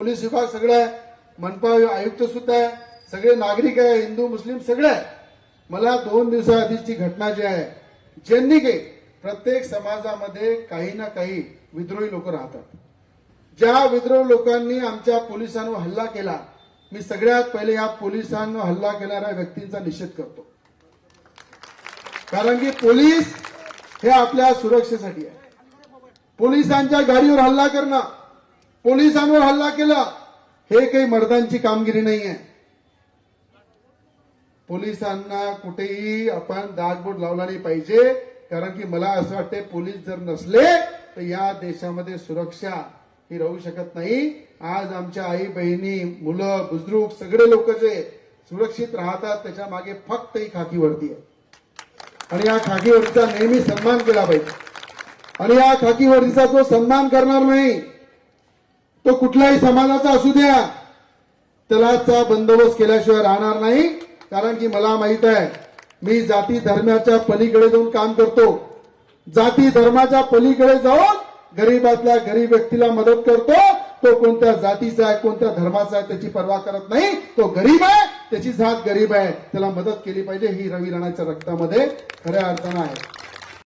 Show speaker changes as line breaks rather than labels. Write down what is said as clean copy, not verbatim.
Police विभाग सगळं आहे, मनपा आयुक्त सुद्धा आहे, सगळे नागरिक आहे, हिंदू मुस्लिम सगळे आहे. मला 2 दिवसाआधीची घटना जी आहे, ज्यांनी काही प्रत्येक समाजामध्ये काही ना काही विद्रोही लोक राहतात. ज्या विद्रोही लोकांनी आमच्या पोलिसांवर हल्ला केला, मी सगळ्यात पहिले या पोलिसांवर हल्ला करणाऱ्या व्यक्तींचा निषेध करतो. कारण की पोलीस हे आपल्या सुरक्षेसाठी आहे. पोलिसांच्या गाडीवर हल्ला करणं, पोलिसांवर हल्ला केला, हे काही मर्दांची कामगिरी नाही आहे. पोलिसांना कुठेही आपण दागबोट लावला नाही पाहिजे. कारण की मला असं वाटतं, पोलीस जर नसले तर या देशामध्ये सुरक्षा ही राहू शकत नाही. आज आमच्या आई बहिणी, मुलं, बुजुर्ग सगळे लोक जे सुरक्षित राहतात, त्याच्या मागे फक्त ही खाकी वर्दी आहे. आणि या खाकी वर्दीचा नेहमी सन्मान केला पाहिजे. आणि या खाकी वर्दीचा जो सन्मान करणार नाही, तो कुठल्याही समाजाचा असू द्या, त्यालाचा बंदोबस्त केल्याशिवाय राहणार नाही. कारण की मला माहित आहे, मी जाती धर्माच्या पलीकडे जाऊन काम करतो. जाती धर्माच्या पलीकडे जाऊन गरीबातल्या गरीब व्यक्तीला मदत करतो. तो कोणत्या जातीचा आहे, कोणत्या धर्माचा आहे त्याची पर्वा करत नाही. तो गरीब आहे, त्याची जात गरीब आहे, त्याला मदत केली पाहिजे. ही रवी राणाच्या रक्तामध्ये खऱ्या अर्थानं आहे.